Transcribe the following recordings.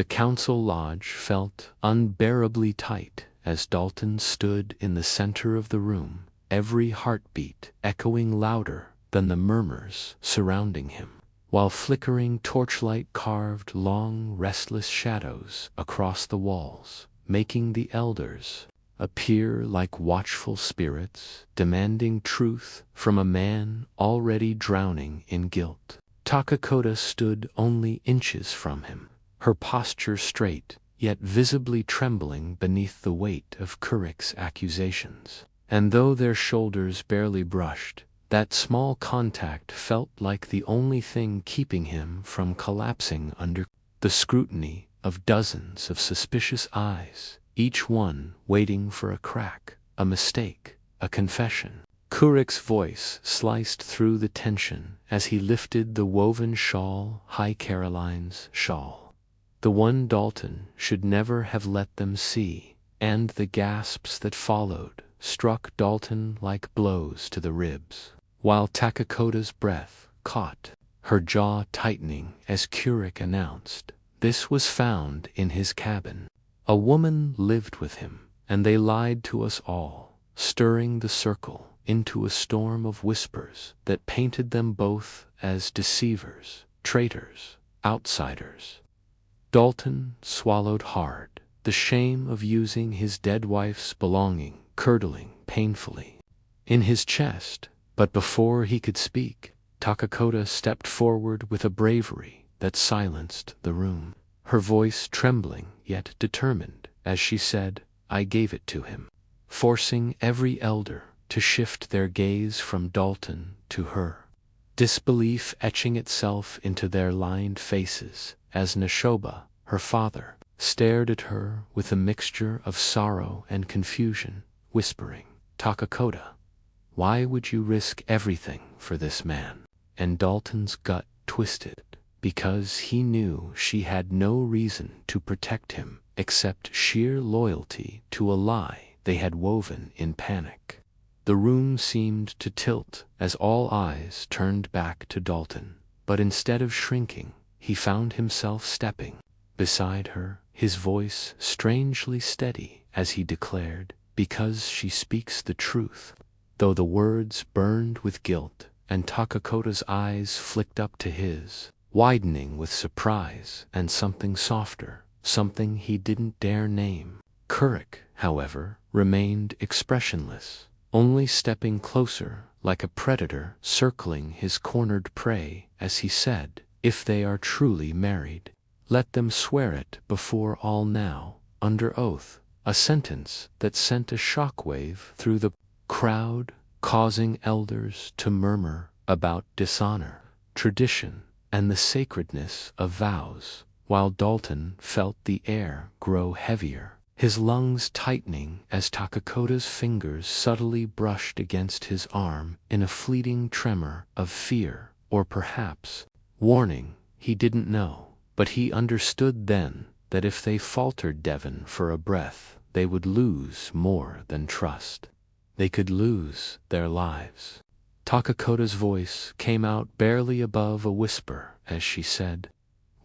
The council lodge felt unbearably tight as Dalton stood in the center of the room, every heartbeat echoing louder than the murmurs surrounding him, while flickering torchlight carved long, restless shadows across the walls, making the elders appear like watchful spirits, demanding truth from a man already drowning in guilt. Takakota stood only inches from him, her posture straight, yet visibly trembling beneath the weight of Kurik's accusations. And though their shoulders barely brushed, that small contact felt like the only thing keeping him from collapsing under the scrutiny of dozens of suspicious eyes, each one waiting for a crack, a mistake, a confession. Kurik's voice sliced through the tension as he lifted the woven shawl, High Caroline's shawl, the one Dalton should never have let them see, and the gasps that followed struck Dalton like blows to the ribs, while Takakota's breath caught, her jaw tightening as Kurik announced, "This was found in his cabin. A woman lived with him, and they lied to us all," stirring the circle into a storm of whispers that painted them both as deceivers, traitors, outsiders. Dalton swallowed hard, the shame of using his dead wife's belonging curdling painfully in his chest, but before he could speak, Takakota stepped forward with a bravery that silenced the room, her voice trembling yet determined as she said, "I gave it to him," forcing every elder to shift their gaze from Dalton to her, disbelief etching itself into their lined faces as Neshoba, her father, stared at her with a mixture of sorrow and confusion, whispering, "Takakota, why would you risk everything for this man?" And Dalton's gut twisted, because he knew she had no reason to protect him except sheer loyalty to a lie they had woven in panic. The room seemed to tilt as all eyes turned back to Dalton, but instead of shrinking, he found himself stepping beside her, his voice strangely steady as he declared, "Because she speaks the truth," though the words burned with guilt, and Takakota's eyes flicked up to his, widening with surprise and something softer, something he didn't dare name. Kurik, however, remained expressionless, only stepping closer like a predator circling his cornered prey as he said, "If they are truly married, let them swear it before all now, under oath," a sentence that sent a shockwave through the crowd, causing elders to murmur about dishonor, tradition, and the sacredness of vows, while Dalton felt the air grow heavier, his lungs tightening as Takakota's fingers subtly brushed against his arm in a fleeting tremor of fear, or perhaps warning, he didn't know, but he understood then that if they faltered Devon for a breath, they would lose more than trust. They could lose their lives. Takakota's voice came out barely above a whisper as she said,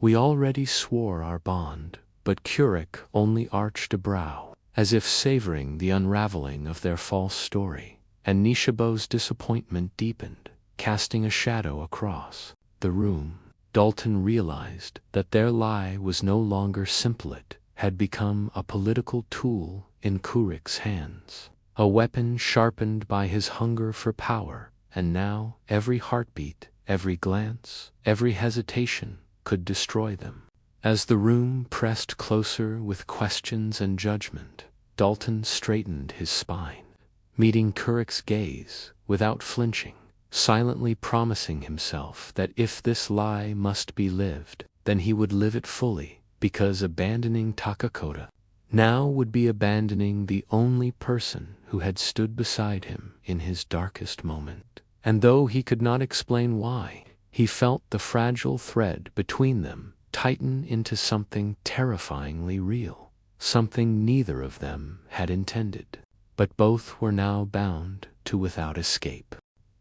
"We already swore our bond," but Kurik only arched a brow, as if savoring the unraveling of their false story, and Nishibo's disappointment deepened, casting a shadow across the room. Dalton realized that their lie was no longer simple, it had become a political tool in Kurik's hands, a weapon sharpened by his hunger for power, and now every heartbeat, every glance, every hesitation could destroy them. As the room pressed closer with questions and judgment, Dalton straightened his spine, meeting Kurik's gaze without flinching, silently promising himself that if this lie must be lived, then he would live it fully, because abandoning Takakota now would be abandoning the only person who had stood beside him in his darkest moment. And though he could not explain why, he felt the fragile thread between them tighten into something terrifyingly real, something neither of them had intended, but both were now bound to without escape.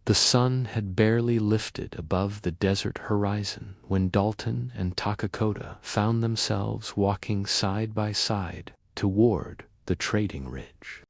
The sun had barely lifted above the desert horizon when Dalton and Takakota found themselves walking side by side toward the trading ridge.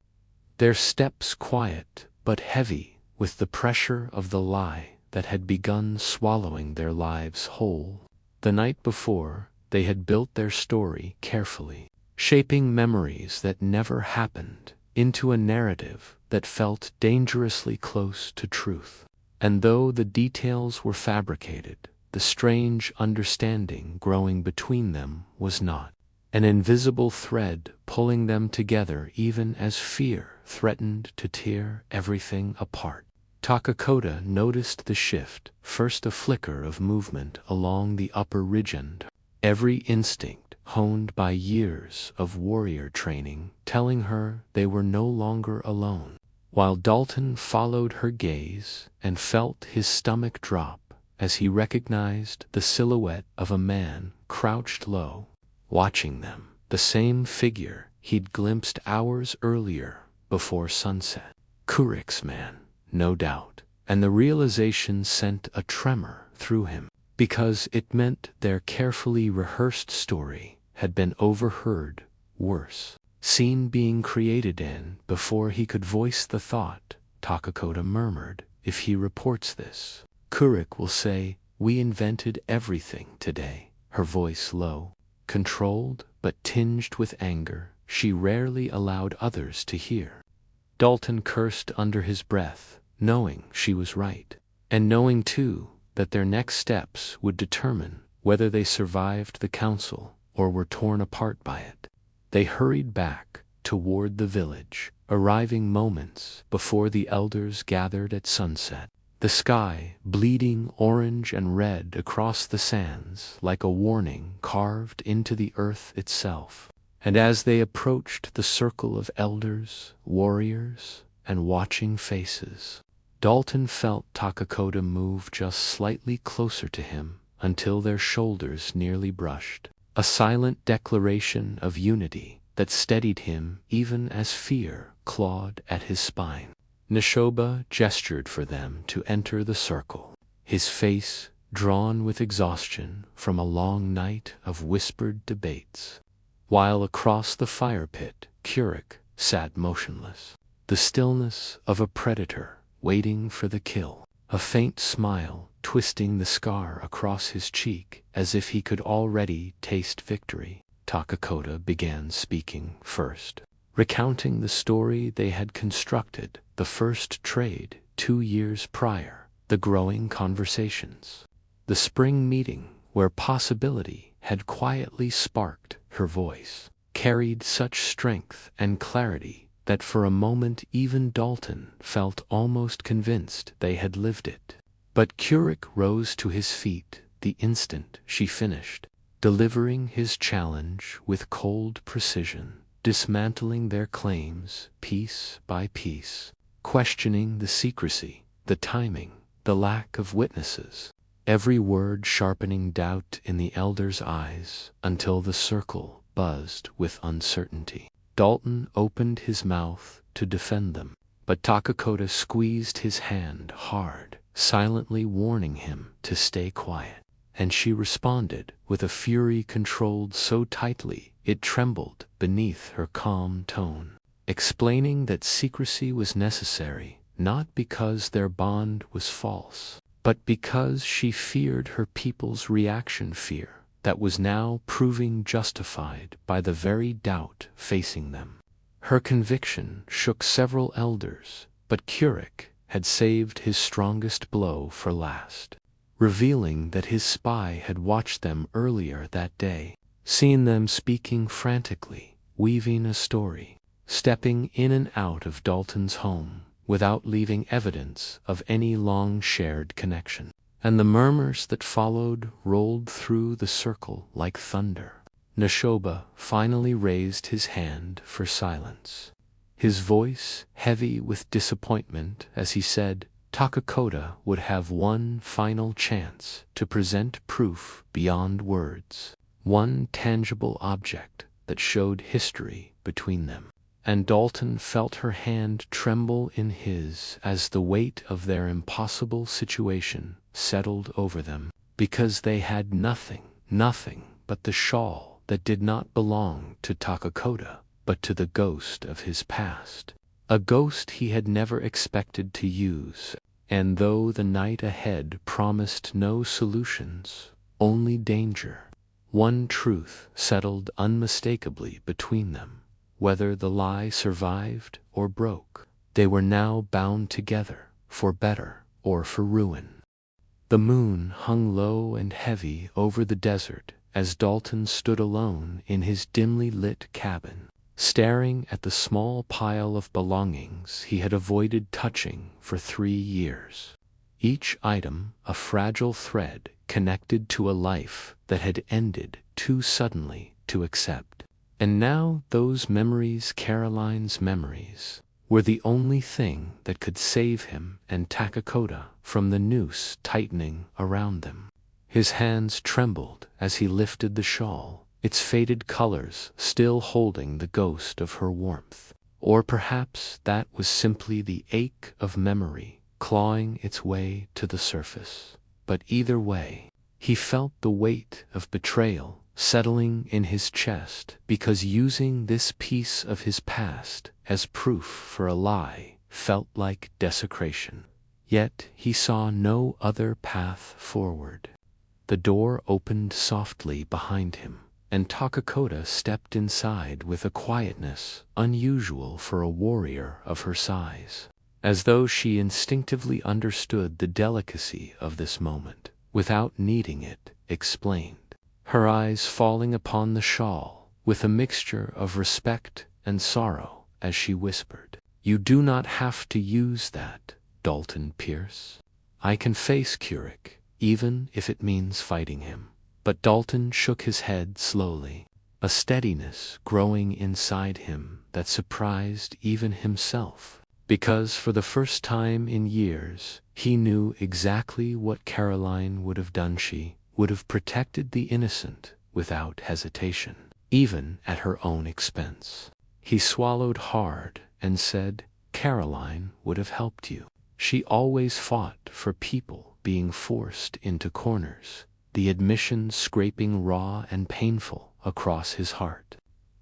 Their steps quiet but heavy with the pressure of the lie that had begun swallowing their lives whole. The night before, they had built their story carefully, shaping memories that never happened into a narrative that felt dangerously close to truth. And though the details were fabricated, the strange understanding growing between them was not. An invisible thread pulling them together even as fear threatened to tear everything apart. Takakota noticed the shift, first a flicker of movement along the upper ridge end, every instinct honed by years of warrior training telling her they were no longer alone, while Dalton followed her gaze and felt his stomach drop as he recognized the silhouette of a man crouched low, watching them, the same figure he'd glimpsed hours earlier before sunset. Kurik's man, no doubt, and the realization sent a tremor through him, because it meant their carefully rehearsed story had been overheard, worse, scene being created in before he could voice the thought. Takakota murmured, "If he reports this, Kurik will say, 'We invented everything today.'" Her voice low, controlled but tinged with anger she rarely allowed others to hear. Dalton cursed under his breath, knowing she was right, and knowing too that their next steps would determine whether they survived the council or were torn apart by it. They hurried back toward the village, arriving moments before the elders gathered at sunset. The sky bleeding orange and red across the sands like a warning carved into the earth itself. And as they approached the circle of elders, warriors, and watching faces, Dalton felt Takakota move just slightly closer to him until their shoulders nearly brushed, a silent declaration of unity that steadied him even as fear clawed at his spine. Neshoba gestured for them to enter the circle, his face drawn with exhaustion from a long night of whispered debates, while across the fire pit Kurik sat motionless, the stillness of a predator waiting for the kill, a faint smile twisting the scar across his cheek as if he could already taste victory. Takakota began speaking first, recounting the story they had constructed, the first trade 2 years prior, the growing conversations, the spring meeting where possibility had quietly sparked. Her voice carried such strength and clarity that for a moment even Dalton felt almost convinced they had lived it. But Kurik rose to his feet the instant she finished, delivering his challenge with cold precision, dismantling their claims piece by piece, questioning the secrecy, the timing, the lack of witnesses, every word sharpening doubt in the elders' eyes until the circle buzzed with uncertainty. Dalton opened his mouth to defend them, but Takakota squeezed his hand hard, silently warning him to stay quiet. And she responded with a fury controlled so tightly it trembled beneath her calm tone, explaining that secrecy was necessary not because their bond was false, but because she feared her people's reaction, fear that was now proving justified by the very doubt facing them. Her conviction shook several elders, but Kurik had saved his strongest blow for last, revealing that his spy had watched them earlier that day, seen them speaking frantically, weaving a story, stepping in and out of Dalton's home without leaving evidence of any long-shared connection. And the murmurs that followed rolled through the circle like thunder. Neshoba finally raised his hand for silence, his voice heavy with disappointment as he said, Takakota would have one final chance to present proof beyond words, one tangible object that showed history between them. and Dalton felt her hand tremble in his as the weight of their impossible situation settled over them, because they had nothing but the shawl that did not belong to Takakota, but to the ghost of his past. A ghost he had never expected to use, and though the night ahead promised no solutions, only danger, one truth settled unmistakably between them. Whether the lie survived or broke, they were now bound together, for better or for ruin. The moon hung low and heavy over the desert as Dalton stood alone in his dimly lit cabin, staring at the small pile of belongings he had avoided touching for 3 years. Each item a fragile thread connected to a life that had ended too suddenly to accept. And now those memories, Caroline's memories, were the only thing that could save him and Takakota from the noose tightening around them. His hands trembled as he lifted the shawl, its faded colors still holding the ghost of her warmth. Or perhaps that was simply the ache of memory clawing its way to the surface. But either way, he felt the weight of betrayal settling in his chest, because using this piece of his past as proof for a lie felt like desecration. Yet he saw no other path forward. The door opened softly behind him, and Takakota stepped inside with a quietness unusual for a warrior of her size, as though she instinctively understood the delicacy of this moment, without needing it explained. Her eyes falling upon the shawl, with a mixture of respect and sorrow, as she whispered, "You do not have to use that, Dalton Pierce. I can face Keurig, even if it means fighting him." But Dalton shook his head slowly, a steadiness growing inside him that surprised even himself, because for the first time in years he knew exactly what Caroline would have done. She would have protected the innocent without hesitation, even at her own expense. He swallowed hard and said, "Caroline would have helped you. She always fought for people being forced into corners," the admission scraping raw and painful across his heart,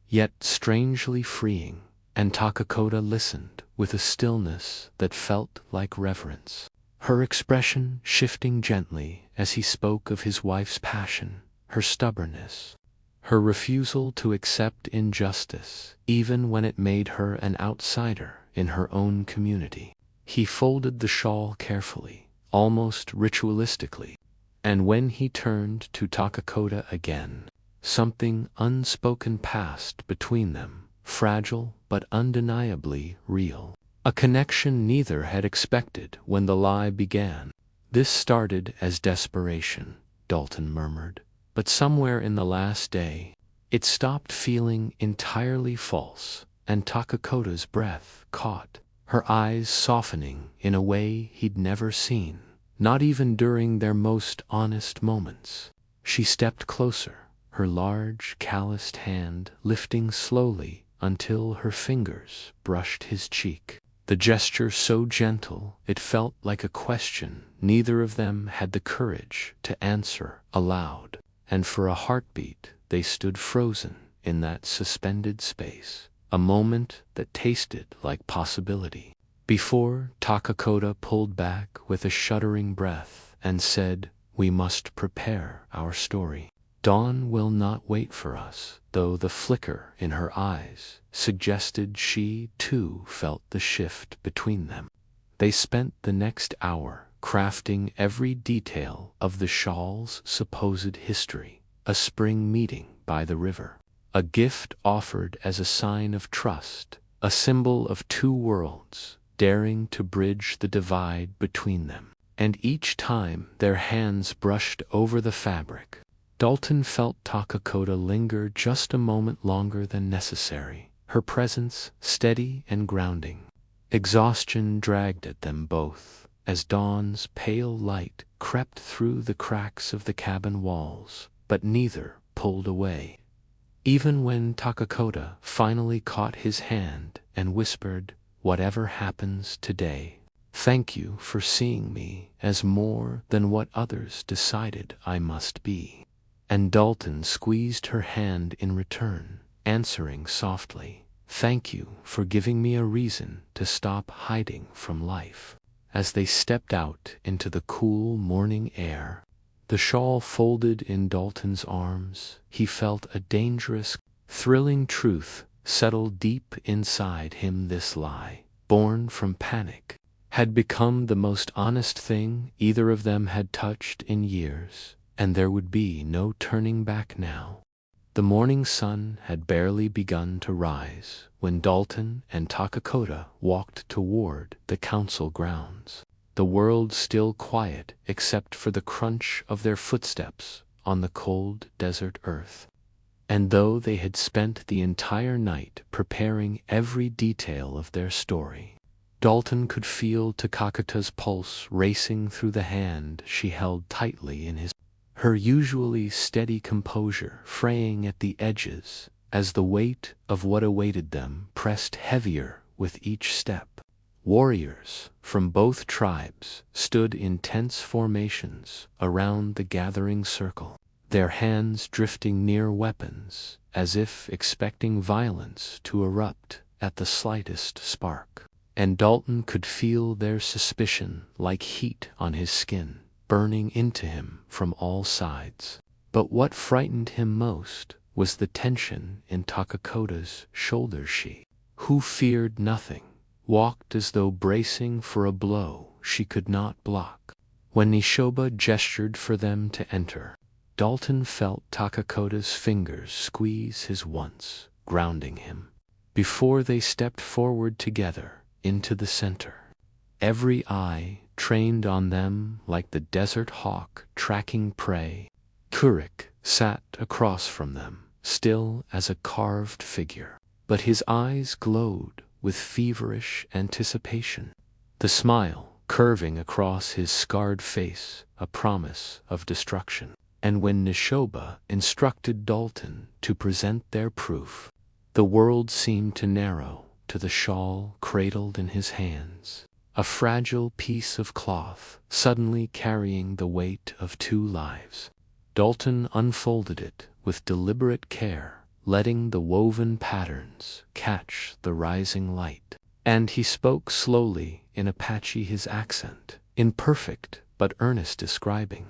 yet strangely freeing, and Takakota listened with a stillness that felt like reverence, her expression shifting gently as he spoke of his wife's passion, her stubbornness, her refusal to accept injustice, even when it made her an outsider in her own community. He folded the shawl carefully, almost ritualistically, and when he turned to Takakota again, something unspoken passed between them, fragile but undeniably real. A connection neither had expected when the lie began. "This started as desperation," Dalton murmured, "but somewhere in the last day, it stopped feeling entirely false," and Takakota's breath caught, her eyes softening in a way he'd never seen, not even during their most honest moments. She stepped closer, her large, calloused hand lifting slowly until her fingers brushed his cheek. The gesture so gentle it felt like a question neither of them had the courage to answer aloud, and for a heartbeat they stood frozen in that suspended space, a moment that tasted like possibility, before Takakota pulled back with a shuddering breath and said, "We must prepare our story. Dawn will not wait for us," though the flicker in her eyes suggested she too felt the shift between them. They spent the next hour crafting every detail of the shawl's supposed history, a spring meeting by the river, a gift offered as a sign of trust, a symbol of two worlds daring to bridge the divide between them. And each time their hands brushed over the fabric, Dalton felt Takakota linger just a moment longer than necessary, her presence steady and grounding. Exhaustion dragged at them both, as dawn's pale light crept through the cracks of the cabin walls, but neither pulled away. Even when Takakota finally caught his hand and whispered, "Whatever happens today, thank you for seeing me as more than what others decided I must be." And Dalton squeezed her hand in return, answering softly, "Thank you for giving me a reason to stop hiding from life." As they stepped out into the cool morning air, the shawl folded in Dalton's arms, he felt a dangerous, thrilling truth settle deep inside him. This lie, born from panic, had become the most honest thing either of them had touched in years, and there would be no turning back now. The morning sun had barely begun to rise when Dalton and Takakota walked toward the council grounds, the world still quiet except for the crunch of their footsteps on the cold desert earth. And though they had spent the entire night preparing every detail of their story, Dalton could feel Takakota's pulse racing through the hand she held tightly in his, her usually steady composure fraying at the edges as the weight of what awaited them pressed heavier with each step. Warriors from both tribes stood in tense formations around the gathering circle, their hands drifting near weapons as if expecting violence to erupt at the slightest spark. And Dalton could feel their suspicion like heat on his skin, burning into him from all sides. But what frightened him most was the tension in Takakota's shoulders. She, who feared nothing, walked as though bracing for a blow she could not block. When Nishoba gestured for them to enter, Dalton felt Takakota's fingers squeeze his once, grounding him. Before they stepped forward together into the center, every eye trained on them like the desert hawk tracking prey, Kurik sat across from them, still as a carved figure, but his eyes glowed with feverish anticipation, the smile curving across his scarred face, a promise of destruction. And when Nishoba instructed Dalton to present their proof, the world seemed to narrow to the shawl cradled in his hands, a fragile piece of cloth suddenly carrying the weight of 2 lives. Dalton unfolded it with deliberate care, letting the woven patterns catch the rising light. And he spoke slowly in Apache, his accent imperfect but earnest, describing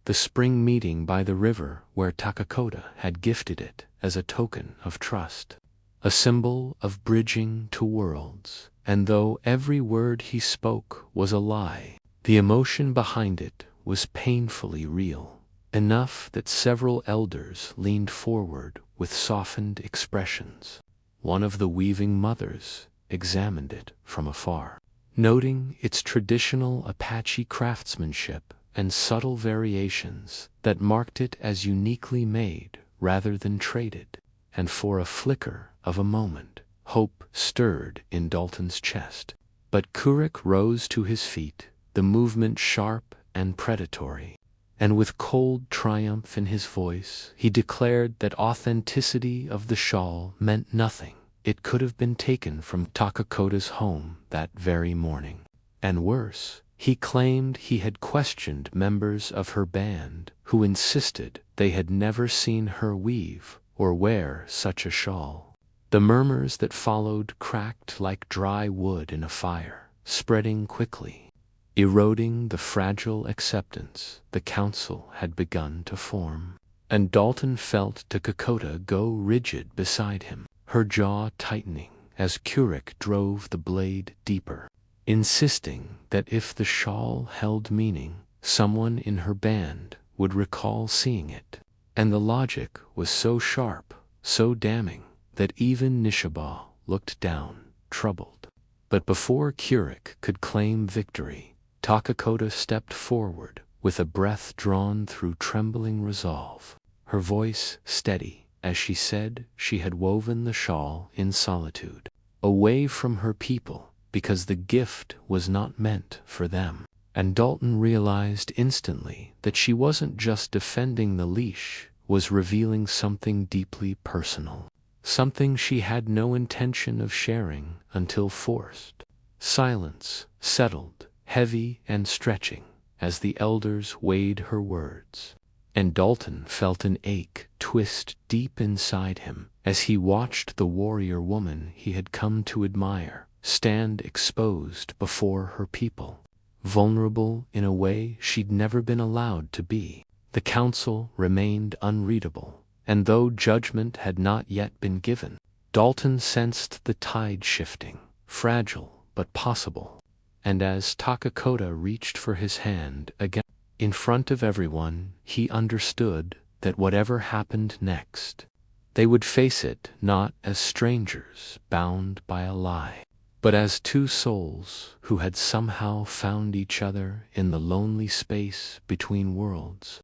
the spring meeting by the river where Takakota had gifted it as a token of trust, a symbol of bridging to worlds. And though every word he spoke was a lie, the emotion behind it was painfully real, enough that several elders leaned forward with softened expressions. One of the weaving mothers examined it from afar, noting its traditional Apache craftsmanship and subtle variations that marked it as uniquely made rather than traded. And for a flicker of a moment, hope stirred in Dalton's chest. But Kurik rose to his feet, the movement sharp and predatory, and with cold triumph in his voice, he declared that authenticity of the shawl meant nothing. It could have been taken from Takakota's home that very morning. And worse, he claimed he had questioned members of her band who insisted they had never seen her weave or wear such a shawl. The murmurs that followed cracked like dry wood in a fire, spreading quickly, eroding the fragile acceptance the council had begun to form. And Dalton felt Takakota go rigid beside him, her jaw tightening as Kurik drove the blade deeper, insisting that if the shawl held meaning, someone in her band would recall seeing it. And the logic was so sharp, so damning, that even Nishoba looked down, troubled. But before Kurik could claim victory, Takakota stepped forward with a breath drawn through trembling resolve, her voice steady as she said she had woven the shawl in solitude, away from her people, because the gift was not meant for them. And Dalton realized instantly that she wasn't just defending the leash was revealing something deeply personal, something she had no intention of sharing until forced. Silence settled, heavy and stretching, as the elders weighed her words, and Dalton felt an ache twist deep inside him as he watched the warrior woman he had come to admire stand exposed before her people, vulnerable in a way she'd never been allowed to be. The council remained unreadable, and though judgment had not yet been given, Dalton sensed the tide shifting, fragile but possible. And as Takakota reached for his hand again, in front of everyone, he understood that whatever happened next, they would face it not as strangers bound by a lie, but as two souls who had somehow found each other in the lonely space between worlds.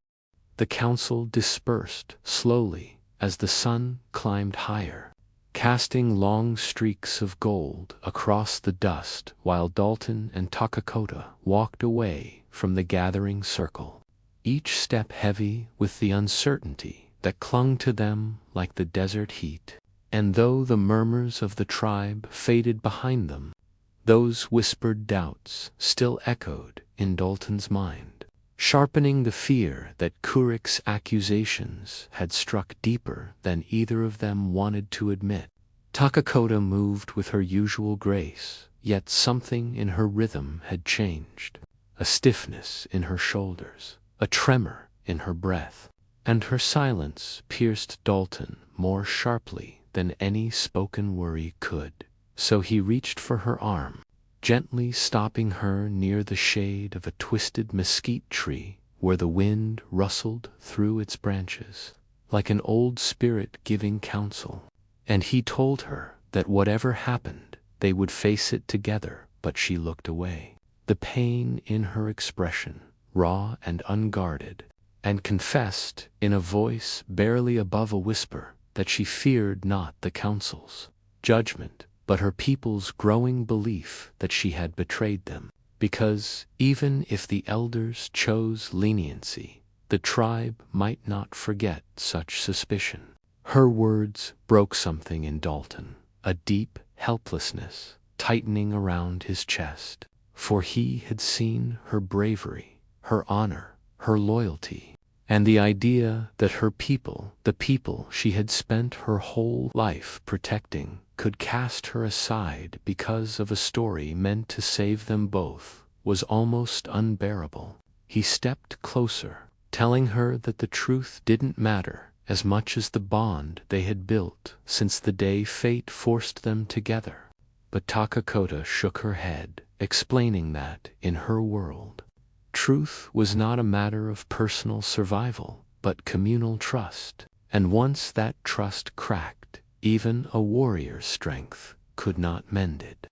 The council dispersed slowly as the sun climbed higher, casting long streaks of gold across the dust while Dalton and Takakota walked away from the gathering circle, each step heavy with the uncertainty that clung to them like the desert heat. And though the murmurs of the tribe faded behind them, those whispered doubts still echoed in Dalton's mind, sharpening the fear that Kurik's accusations had struck deeper than either of them wanted to admit. Takakota moved with her usual grace, yet something in her rhythm had changed. A stiffness in her shoulders, a tremor in her breath, and her silence pierced Dalton more sharply than any spoken worry could. So he reached for her arm, gently stopping her near the shade of a twisted mesquite tree where the wind rustled through its branches, like an old spirit giving counsel. And he told her that whatever happened, they would face it together, but she looked away, the pain in her expression, raw and unguarded, and confessed in a voice barely above a whisper that she feared not the council's judgment, but her people's growing belief that she had betrayed them, because even if the elders chose leniency, the tribe might not forget such suspicion. Her words broke something in Dalton, a deep helplessness tightening around his chest, for he had seen her bravery, her honor, her loyalty, and the idea that her people, the people she had spent her whole life protecting, could cast her aside because of a story meant to save them both, was almost unbearable. He stepped closer, telling her that the truth didn't matter as much as the bond they had built since the day fate forced them together. But Takakota shook her head, explaining that, in her world, truth was not a matter of personal survival, but communal trust, and once that trust cracked, even a warrior's strength could not mend it.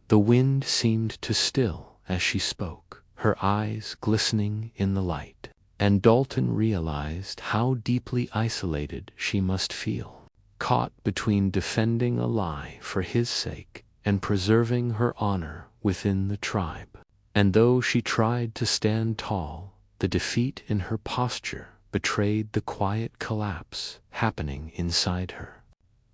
The wind seemed to still as she spoke, her eyes glistening in the light, and Dalton realized how deeply isolated she must feel, caught between defending a lie for his sake and preserving her honor within the tribe. And though she tried to stand tall, the defeat in her posture betrayed the quiet collapse happening inside her.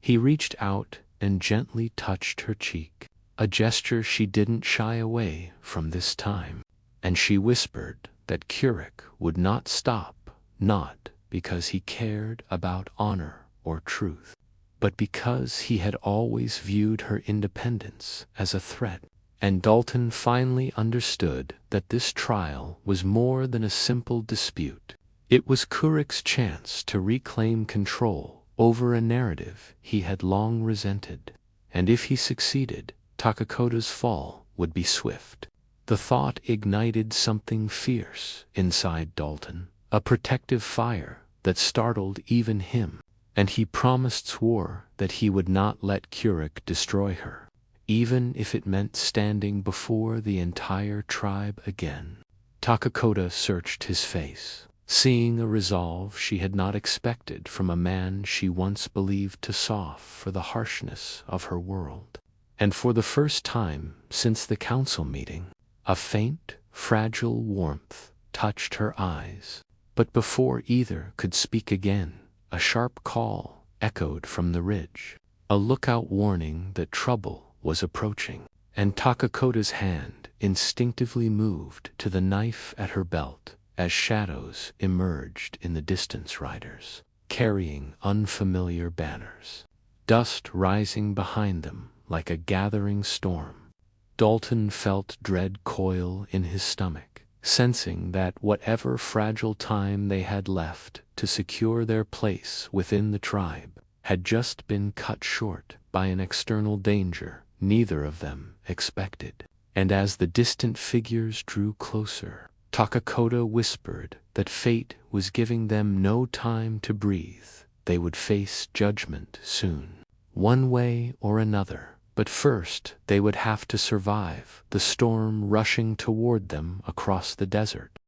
He reached out and gently touched her cheek, a gesture she didn't shy away from this time, and she whispered that Kurik would not stop, not because he cared about honor or truth, but because he had always viewed her independence as a threat. And Dalton finally understood that this trial was more than a simple dispute. It was Kurik's chance to reclaim control over a narrative he had long resented, and if he succeeded, Takakota's fall would be swift. The thought ignited something fierce inside Dalton, a protective fire that startled even him, and he swore that he would not let Kurik destroy her, even if it meant standing before the entire tribe again. Takakota searched his face, seeing a resolve she had not expected from a man she once believed to soft for the harshness of her world. And for the first time since the council meeting, a faint, fragile warmth touched her eyes. But before either could speak again, a sharp call echoed from the ridge, a lookout warning that trouble was approaching, and Takakota's hand instinctively moved to the knife at her belt as shadows emerged in the distance, riders carrying unfamiliar banners, dust rising behind them like a gathering storm. Dalton felt dread coil in his stomach, sensing that whatever fragile time they had left to secure their place within the tribe had just been cut short by an external danger neither of them expected. And as the distant figures drew closer, Takakota whispered that fate was giving them no time to breathe. They would face judgment soon, one way or another, but first they would have to survive the storm rushing toward them across the desert.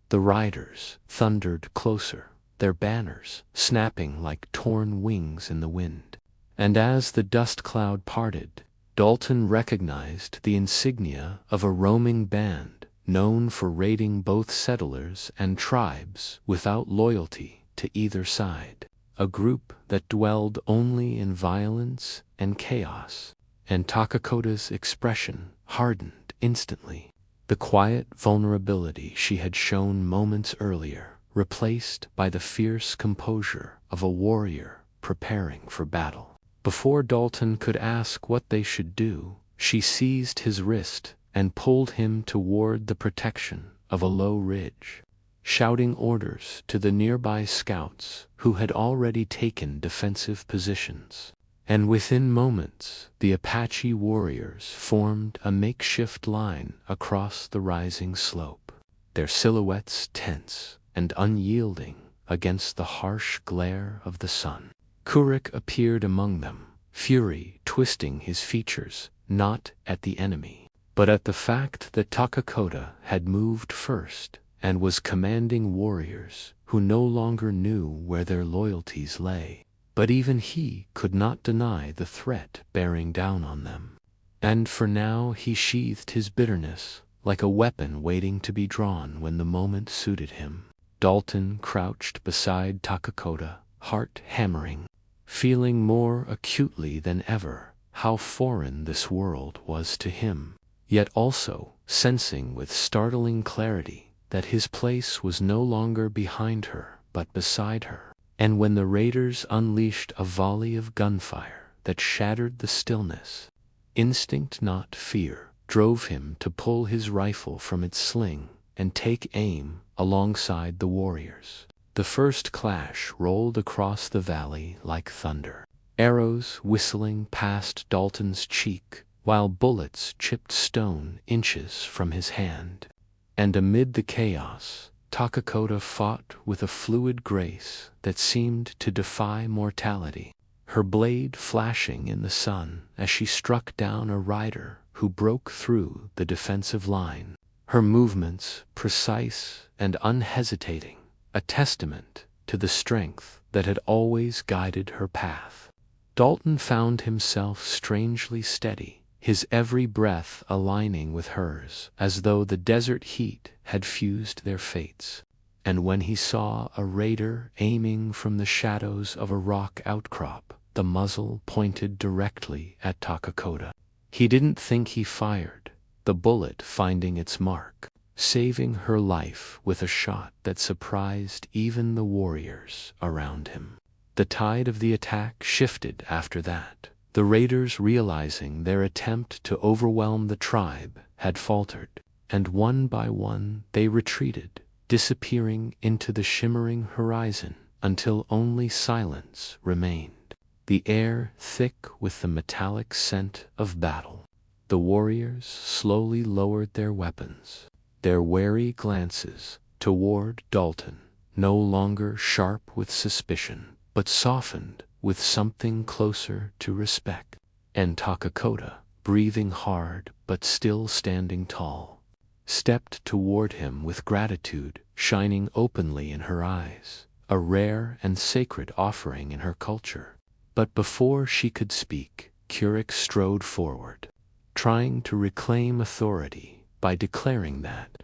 The riders thundered closer, their banners snapping like torn wings in the wind. And as the dust cloud parted, Dalton recognized the insignia of a roaming band known for raiding both settlers and tribes without loyalty to either side, a group that dwelled only in violence and chaos. And Takakota's expression hardened instantly. The quiet vulnerability she had shown moments earlier, replaced by the fierce composure of a warrior preparing for battle. Before Dalton could ask what they should do, she seized his wrist and pulled him toward the protection of a low ridge, shouting orders to the nearby scouts who had already taken defensive positions. And within moments, the Apache warriors formed a makeshift line across the rising slope, their silhouettes tense and unyielding against the harsh glare of the sun. Kurik appeared among them, fury twisting his features, not at the enemy, but at the fact that Takakota had moved first and was commanding warriors who no longer knew where their loyalties lay. But even he could not deny the threat bearing down on them. And for now he sheathed his bitterness like a weapon waiting to be drawn when the moment suited him. Dalton crouched beside Takakota, heart hammering, feeling more acutely than ever how foreign this world was to him, yet also sensing with startling clarity that his place was no longer behind her but beside her. And when the raiders unleashed a volley of gunfire that shattered the stillness, instinct not fear drove him to pull his rifle from its sling and take aim alongside the warriors. The first clash rolled across the valley like thunder, arrows whistling past Dalton's cheek while bullets chipped stone inches from his hand. And amid the chaos, Takakota fought with a fluid grace that seemed to defy mortality, her blade flashing in the sun as she struck down a rider who broke through the defensive line, her movements precise and unhesitating, a testament to the strength that had always guided her path. Dalton found himself strangely steady, his every breath aligning with hers, as though the desert heat had fused their fates. And when he saw a raider aiming from the shadows of a rock outcrop, the muzzle pointed directly at Takakota, he didn't think he fired, the bullet finding its mark, saving her life with a shot that surprised even the warriors around him. The tide of the attack shifted after that, the raiders realizing their attempt to overwhelm the tribe had faltered, and one by one they retreated, disappearing into the shimmering horizon until only silence remained, the air thick with the metallic scent of battle. The warriors slowly lowered their weapons, their wary glances toward Dalton, no longer sharp with suspicion, but softened with something closer to respect. And Takakota, breathing hard but still standing tall, stepped toward him with gratitude shining openly in her eyes, a rare and sacred offering in her culture. But before she could speak, Kurik strode forward, trying to reclaim authority by declaring that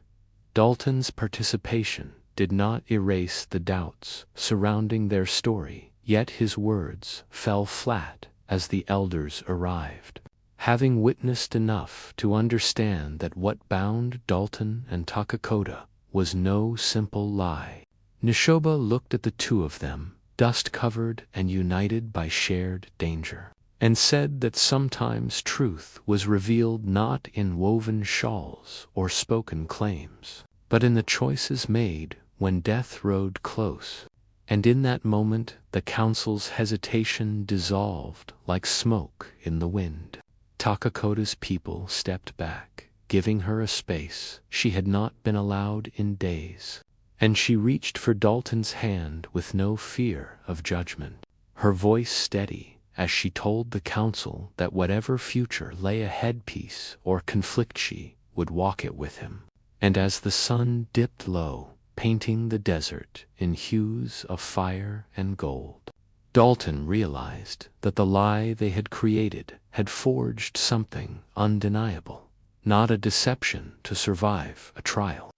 Dalton's participation did not erase the doubts surrounding their story Yet his words fell flat as the elders arrived, having witnessed enough to understand that what bound Dalton and Takakoda was no simple lie. Nishoba looked at the two of them, dust-covered and united by shared danger, and said that sometimes truth was revealed not in woven shawls or spoken claims, but in the choices made when death rode close. And in that moment the council's hesitation dissolved like smoke in the wind. Takakoda's people stepped back, giving her a space she had not been allowed in days, and she reached for Dalton's hand with no fear of judgment, her voice steady as she told the council that whatever future lay ahead, peace or conflict, she would walk it with him. And as the sun dipped low, painting the desert in hues of fire and gold, Dalton realized that the lie they had created had forged something undeniable, not a deception to survive a trial,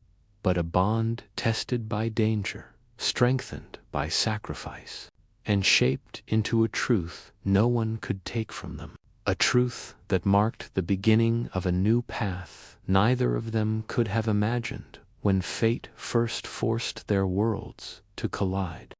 but a bond tested by danger, strengthened by sacrifice, and shaped into a truth no one could take from them, a truth that marked the beginning of a new path neither of them could have imagined when fate first forced their worlds to collide.